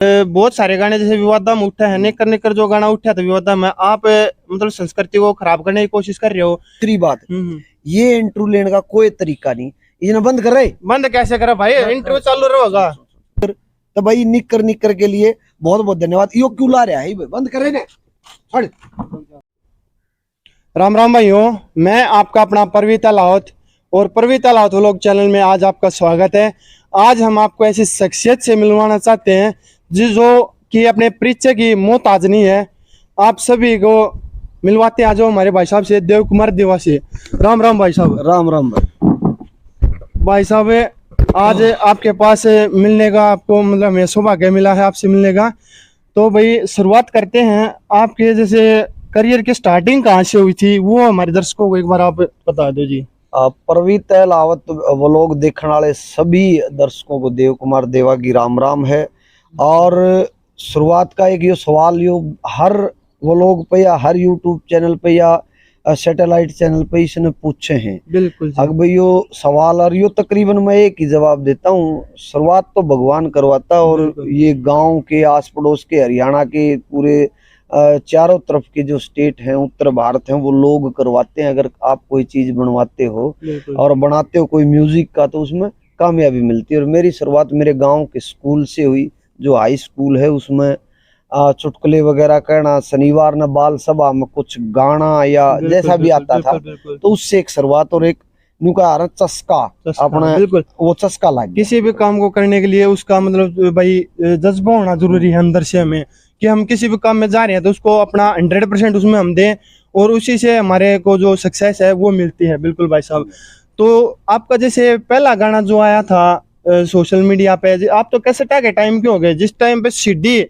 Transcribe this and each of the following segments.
बहुत सारे गाने जैसे विवादा में उठा है, निकर निकर जो गाना उठा था विवादा में, आप मतलब संस्कृति को खराब करने की कोशिश कर रहे हो। दूसरी बात, ये इंटरव्यू लेने का कोई तरीका नहीं, इन्हें बंद कर रहे। बंद कैसे करा भाई, इंटरव्यू चालू रहेगा तो भाई निकर निकर के लिए बहुत बहुत धन्यवाद। यो क्यों ला रहा है भाई, बंद करे ने। राम राम भाइयों, मैं आपका अपना परवीता लाहौत और परवीता लाहौत व्लॉग चैनल में आज आपका स्वागत है। आज हम आपको ऐसी शख्सियत से मिलवाना चाहते हैं जो कि अपने परिचय की मोहताज नहीं है। आप सभी को मिलवाते हैं आज हमारे भाई साहब से, देव कुमार देवा से। राम राम भाई साहब। राम राम भाई साहब, आज आपके पास मिलने का आपको मतलब हमें सौभाग्य मिला है आपसे मिलने का। तो भाई शुरुआत करते हैं, आपके जैसे करियर की स्टार्टिंग कहाँ से हुई थी वो हमारे दर्शकों को एक बार आप बता दो जी। परवीता लाहौत व्लॉग देखने वाले सभी दर्शकों को देव कुमार देवा की राम राम है। और शुरुआत का एक ये सवाल यो हर व्लॉग पे या हर यूट्यूब चैनल पे या सैटेलाइट चैनल पे इसने पूछे हैं। बिल्कुल अब भाई यो सवाल और यो तकरीबन मैं एक ही जवाब देता हूँ, शुरुआत तो भगवान करवाता और ये गांव के आस पड़ोस के हरियाणा के पूरे चारों तरफ के जो स्टेट हैं, उत्तर भारत हैं, वो लोग करवाते हैं। अगर आप कोई चीज बनवाते हो और बनाते हो कोई म्यूजिक का तो उसमें कामयाबी मिलती है। और मेरी शुरुआत मेरे गांव के स्कूल से हुई, जो हाई स्कूल है, उसमें चुटकुले वगैरह करना, शनिवार न बाल सभा में कुछ गाना या जैसा भी आता था, तो उससे एक शुरुआत और एक नुका चस्का अपना वो चस्का लग। किसी भी काम को करने के लिए उसका मतलब भाई जज्बा होना जरूरी है अंदर से हमें, कि हम किसी भी काम में जा रहे हैं तो उसको अपना 100% उसमें हम दें और उसी से हमारे को जो सक्सेस है वो मिलती है। बिल्कुल भाई साहब। तो आपका जैसे पहला गाना जो आया था सोशल मीडिया पे, आप तो कैसेट के टाइम के हो गए, जिस टाइम पे सीडी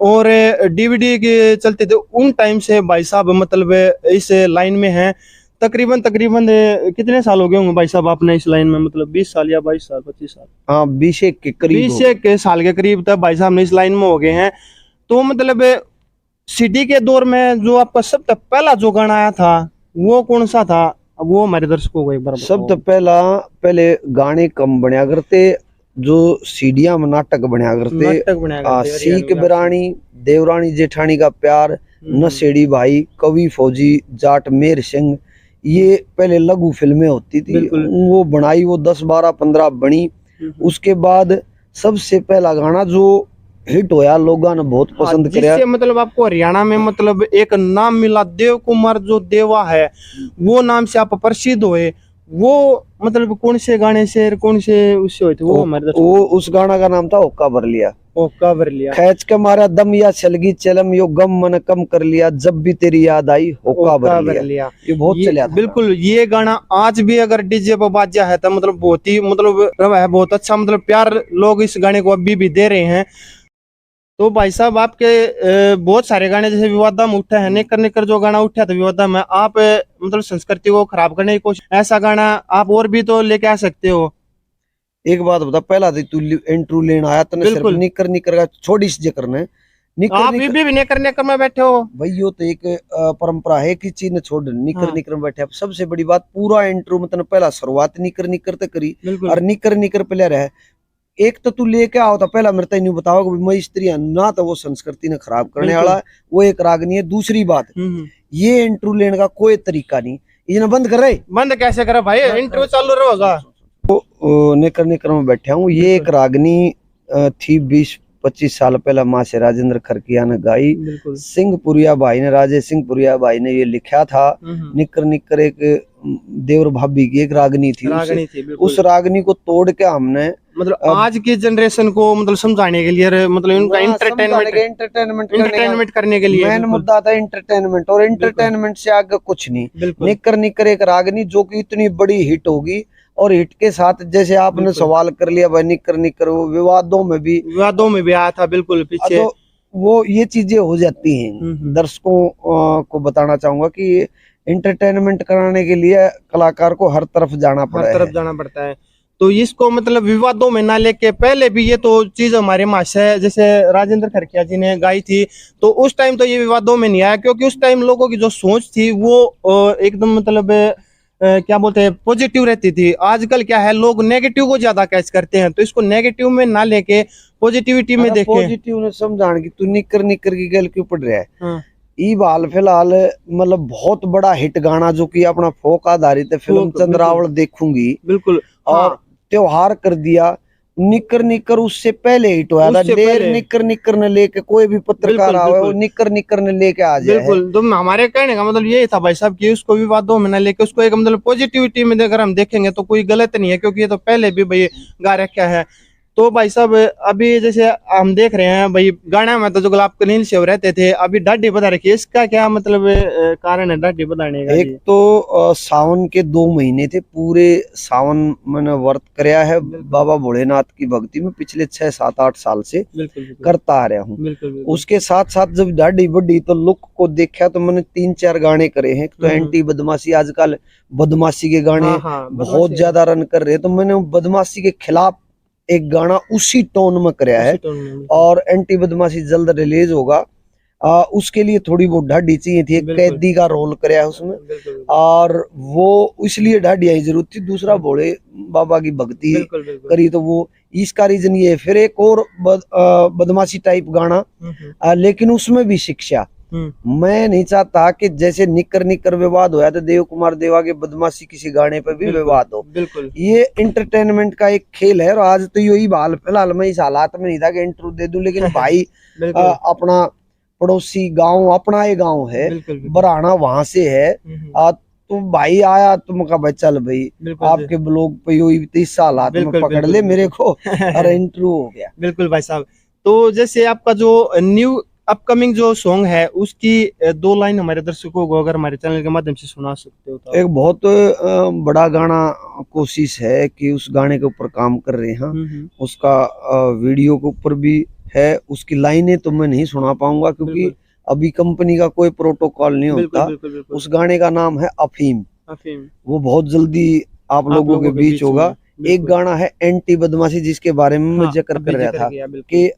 और डीवीडी के चलते थे उन टाइम से भाई साहब मतलब इस लाइन में हैं। तकरीबन कितने साल हो गए होंगे भाई साहब आपने इस लाइन में, मतलब 20 साल या 22 साल 25 साल? हाँ, 20 के करीब, 20 के साल के करीब तक भाई साहब ने इस लाइन में हो गए हैं। तो मतलब सीडी के दौर में जो आपका सबसे पहला जो गाना आया था वो कौन सा था, वो हमारे दर्शकों को एक बार बताओ। सबसे पहले गाने कम बनया करते, जो सीडिया में नाटक बनया करते, सीख बिरानी, देवरानी जेठानी का प्यार, नशेड़ी भाई, कवि फौजी, जाट मेर सिंह, ये पहले लघु फिल्में होती थी, वो बनाई, वो 10 12 15 बनी। उसके बाद सबसे पहला गाना जो हिट होया, लोगों ने बहुत पसंद किया, मतलब आपको हरियाणा में मतलब एक नाम मिला, देव कुमार जो देवा है वो नाम से आप प्रसिद्ध हुए, वो मतलब कौन से गाने से कौन से उससे हुए थे वो हमारे वो उस गाना का नाम था ओक्का भर लिया। ओक्का भर लिया। खैच के मारा दम या चलगी चलम, यो गम मन कम कर लिया, जब भी तेरी याद आई ओक्का भर लिया। ये बहुत चला था। बिल्कुल, ये गाना आज भी अगर डीजे पर बाजा है तो मतलब बहुत ही मतलब है, बहुत अच्छा मतलब प्यार लोग इस गाने को अभी भी दे रहे हैं। तो भाई साहब आपके बहुत सारे गाने जैसे विवादा में उठा है, निकर निकर जो गाना उठा था विवादा में, आप मतलब संस्कृति को खराब करने की कोशिश, ऐसा गाना आप और भी तो लेके आ सकते हो। एक बात बता, पहला तू इंटरव्यू लेने आया तो सिर्फ निकर निकर का छोड़ी से करना है, आप भी निकर निकर में बैठे हो भाई, यो तो एक परंपरा है कि चीज ने छोड़ निकर निकर में बैठे। सबसे बड़ी बात, पूरा इंटरव्यू मतलब पहला शुरुआत निकर निकर तक करी और निकर निकर पहले रहे। एक तो तू लेके आओ तो पहला मेरे तेन बताओ कि मैं स्त्री ना, तो वो संस्कृति ने खराब करने वाला, वो एक रागनी है। दूसरी बात, ये इंटरव्यू लेने का कोई तरीका नहीं, इन्हें बंद कर रहे। बंद कैसे करे भाई, इंटरव्यू चालू रहेगा। तो निकर निकर में बैठा हूँ, ये एक रागनी थी 20-25 साल पहला माँ से राजेंद्र खरकिया ने गाई, सिंहपुरिया भाई ने, राजेश सिंहपुरिया भाई ने ये लिखा था। निकर निकर एक देवर भाभी की एक रागनी थी, उस रागनी को तोड़ के हमने मतलब आज की जनरेशन को मतलब समझाने के लिए, मतलब उनका एंटरटेनमेंट करने के लिए मेन मुद्दा था एंटरटेनमेंट, और एंटरटेनमेंट से आगे कुछ नहीं। निकर निकर एक रागनी जो कि इतनी बड़ी हिट होगी, और हिट के साथ जैसे आपने सवाल कर लिया भाई निकर निकर, वो विवादों में भी आया था। बिल्कुल पीछे तो वो ये चीजें हो जाती हैं। दर्शकों को बताना चाहूंगा कि एंटरटेनमेंट कराने के लिए कलाकार को हर तरफ जाना पड़ता है। तो इसको मतलब विवादों में ना लेके, पहले भी ये तो चीज हमारे माशा है, जैसे राजेंद्र खरकिया जी ने गाई थी तो उस टाइम तो ये विवादों में नहीं आया, क्योंकि उस टाइम लोगों की जो सोच थी वो एकदम मतलब क्या बोलते हैं पॉजिटिव रहती थी। आजकल क्या है, लोग नेगेटिव को ज्यादा कैच करते हैं, तो इसको नेगेटिव में ना लेके पॉजिटिविटी में देखें। पॉजिटिव ने समझाने की तू निकर निकर की गल क्यों पड़ रहा है। हाँ, ई बाल फिलहाल मतलब बहुत बड़ा हिट गाना जो कि अपना फोक आधारित है, फिल्म फोक, चंद्रावल देखूंगी बिल्कुल। और हाँ, त्योहार कर दिया। निकर निकर उससे पहले हिट हुआ था। उससे लेर पहले। निकर निकर ने लेके कोई भी पत्रकार बिल्कुल, आवे वो बिल्कुल, निकर निकर ने लेके आ जाए है। बिल्कुल। तो हमारे कहने का मतलब यही था भाई साहब कि उसको विवादों में ना लेके उसको एक मतलब पॉजिटिविटी में अगर हम देखेंगे तो कोई गलत नहीं है, क्योंकि ये तो पहले भी भाई गा रखा है। तो भाई साहब अभी जैसे हम देख रहे हैं भाई, गाना में तो जो गुलाब कलील से रहते थे, अभी दाढ़ी बधा रखी है, इसका क्या मतलब कारण है दाढ़ी बधाने का एक जी? तो सावन के 2 महीने थे, पूरे सावन मैंने व्रत कराया है बाबा भोलेनाथ की भक्ति में पिछले 6, 7, 8 साल से बिल्कुल, बिल्कुल, करता आ रहा हूँ। बिल्कुल, बिल्कुल। उसके साथ साथ जब दाढ़ी बढ़ी तो लुक को देखा तो मैंने 3-4 गाने करे हैं। तो एंटी बदमाशी, आजकल बदमाशी के गाने हाँ, हाँ, बहुत बदमाशी ज्यादा रन कर रहे हैं, तो मैंने बदमाशी के खिलाफ एक गाना उसी टोन में कराया है उसी टोन में। और एंटी बदमाशी जल्द रिलीज होगा। उसके लिए थोड़ी बहुत ढाडी चाहिए थी, एक बिल्कुल। कैदी का रोल कराया है उसमें बिल्कुल, और वो इसलिए ढाडी आई जरूरत थी। दूसरा भोले बाबा की भक्ति बिल्कुल, बिल्कुल। करी तो वो इसका रीजन ये है। फिर एक और बदमाशी टाइप गाना, लेकिन उसमें भी शिक्षा। मैं नहीं चाहता कि जैसे निकर निकर विवाद होया तो देव कुमार देवा के बदमाशी किसी गाने पे भी विवाद हो। बिल्कुल, ये एंटरटेनमेंट का एक खेल है और आज तो यही हाल फिलहाल मैं इस हालात में नहीं था कि इंटरव्यू दे दूं, लेकिन भाई बिल्कुल, अपना पड़ोसी गांव अपना ये गांव है, बिल्कुल, बिल्कुल। बराना वहां से है। तो भाई आया तुम कहा भाई चल भाई बिल्कुल, आपके ब्लॉग पे यो 30 हालात में बिल्कुल, पकड़ बिल्कुल, ले मेरे को बिल्कुल। और इंटरव्यू हो गया। बिल्कुल भाई साहब। तो जैसे आपका जो न्यू अपकमिंग जो सॉन्ग है उसकी 2 लाइन हमारे दर्शकों को अगर हमारे चैनल के माध्यम से सुना सकते हो तो। एक बहुत बड़ा गाना कोशिश है कि उस गाने के ऊपर काम कर रहे हैं। उसका वीडियो के ऊपर भी है। उसकी लाइनें तो मैं नहीं सुना पाऊंगा क्योंकि बिल्कुल। अभी कंपनी का कोई प्रोटोकॉल नहीं बिल्कुल, होता। बिल्कुल, बिल्कुल। उस गाने का नाम है अफीम। अफीम। वो बहुत जल्दी आप लोगों के बीच होगा। में, एक गाना है एंटी बदमाशी जिसके बारे में मैं जिक्र कर रहा था कि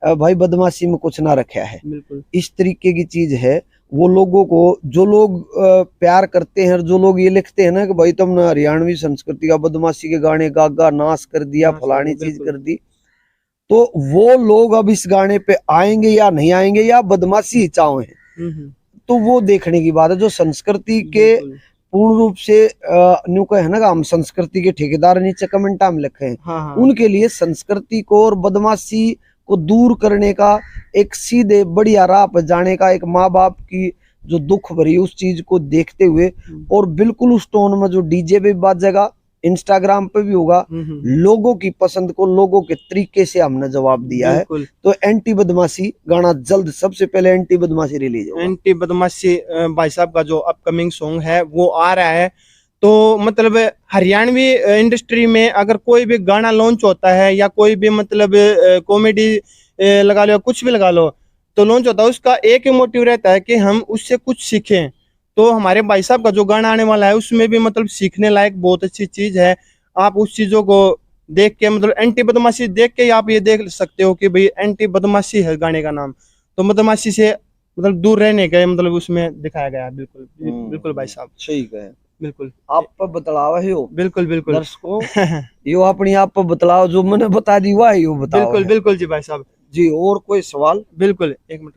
भाई बदमाशी में कुछ ना रखा है। बिल्कुल। इस तरीके की चीज है। वो लोगों को जो लोग प्यार करते हैं और जो लोग ये लिखते हैं ना कि भाई तुमने हरियाणवी संस्कृति का बदमाशी के गाने गागा नाश कर दिया, फलानी चीज कर दी, तो वो लोग अब इस गाने पे आएंगे या नहीं आएंगे या बदमाशी ही चाहे हैं, तो वो देखने की बात है। जो संस्कृति के पूर्ण रूप से न्यू कहे ना हम संस्कृति के ठेकेदार नीचे कमेंटा में लिखे हैं। हाँ। उनके लिए संस्कृति को और बदमाशी को दूर करने का एक सीधे बढ़िया राह पर जाने का, एक माँ बाप की जो दुख भरी उस चीज को देखते हुए और बिल्कुल उस टोन में जो डीजे पे बाजेगा, इंस्टाग्राम पे भी होगा, लोगों की पसंद को लोगों के तरीके से हमने जवाब दिया है। तो एंटी बदमाशी गाना जल्द, सबसे पहले एंटी बदमाशी रिलीज होगा। एंटी बदमाशी भाई साहब का जो अपकमिंग सॉन्ग है वो आ रहा है। तो मतलब हरियाणवी इंडस्ट्री में अगर कोई भी गाना लॉन्च होता है या कोई भी मतलब कॉमेडी लगा लो, कुछ भी लगा लो, तो लॉन्च होता है, उसका एक ही मोटिव रहता है कि हम उससे कुछ सीखें। तो हमारे भाई साहब का जो गाना आने वाला है उसमें भी मतलब सीखने लायक बहुत अच्छी चीज है। आप उस चीजों को देख के मतलब एंटी बदमाशी देख के आप ये देख सकते हो कि भाई एंटी बदमाशी है गाने का नाम। तो बदमाशी से मतलब दूर रहने का मतलब उसमें दिखाया गया है। बिल्कुल, बिल्कुल भाई साहब, ठीक है। बिल्कुल आप पर बतलावा है हो। बिल्कुल, बिल्कुल दर्शकों यो अपनी आप पर बतलाओ, जो मैंने बता दी हुआ है यो बताओ। बिल्कुल, बिल्कुल जी भाई साहब जी। और कोई सवाल? बिल्कुल, एक मिनट।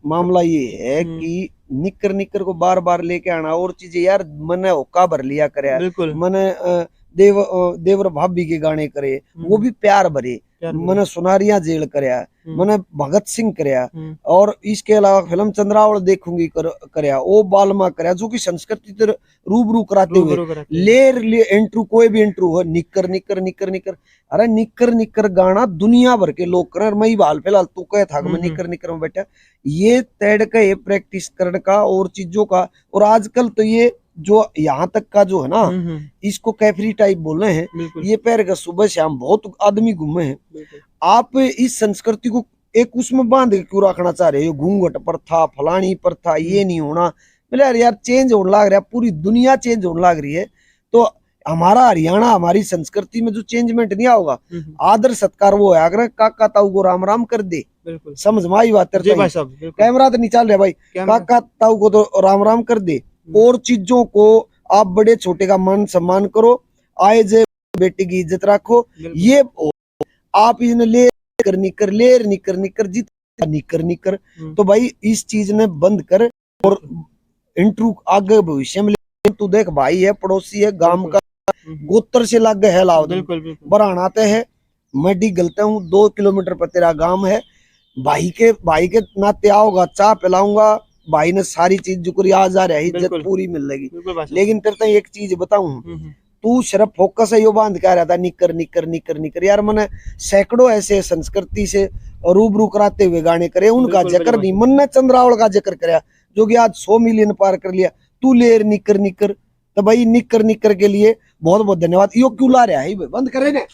मामला ये है कि निकर निकर को बार बार लेके आना और चीजें यार मैंने होका भर लिया करे। मैंने देवर भाभी के गाने करे, वो भी प्यार भरे। मैंने सुनारियां जेल करया, मैंने भगत सिंह करया और इसके अलावा फिल्म चंद्रावल देखूंगी करया, ओ बालमा करया, जो कि संस्कृति तर रूबरू कराते हुए लेर इंट्रू कोई भी इंट्रू हो निकर निकर निकर निकर। अरे निकर निकर गाना दुनिया भर के लोग कर। मैं हाल फिलहाल तू कह था मैं निकर निकर में बैठा, ये तैड़ का ये प्रैक्टिस करने का और चीजों का। और आजकल तो ये जो यहाँ तक का जो है ना, इसको कैफरी टाइप बोल रहे हैं, ये पैर का सुबह शाम बहुत आदमी घूमे हैं। आप इस संस्कृति को एक उसमें बांध के क्यों रखना चाह रहे हो? घूंघट पर था, फलानी पर था, ये नहीं होना। मतलब यार चेंज होने लग रहा है, पूरी दुनिया चेंज होने लग रही है। तो हमारा हरियाणा, हमारी संस्कृति में जो चेंजमेंट नहीं होगा, आदर सत्कार वो है। अगर काका ताऊ को राम राम कर दे, समझ में आई बात? कैमरा तो नहीं चल रहा भाई, काका ताऊ को तो राम राम कर दे और चीजों को आप बड़े छोटे का मान सम्मान करो, आए जे बेटी की इज्जत रखो। ये आप इन्हें ले कर निकर जितना निकर तो भाई इस चीज ने बंद कर और इंटरू आगे भविष्य में तू देख भाई है, पड़ोसी है, गांव का गोत्र से लग है लाओ बढ़ाते है। मैं डी गलता हूँ, 2 किलोमीटर पर तेरा गांव है, भाई के नाते आओगा, चाय पिलाऊंगा, भाई ने सारी चीज जुकरी आ जा रहा है, इज्जत पूरी मिल लेगी। लेकिन तेरे एक चीज बताऊं, तू सिर्फ फोकस है यो बांध क्या रहता निकर यार। मैंने सैकड़ों ऐसे संस्कृति से रूबरू कराते हुए गाने करे, उनका जिक्र नहीं, मन ने चंद्रावल का जिक्र कराया जो कि आज 100 मिलियन पार कर लिया। तू लेर निकर तो भाई निकर के लिए बहुत बहुत धन्यवाद। यो क्यों ला रहा है, बंद करे ने।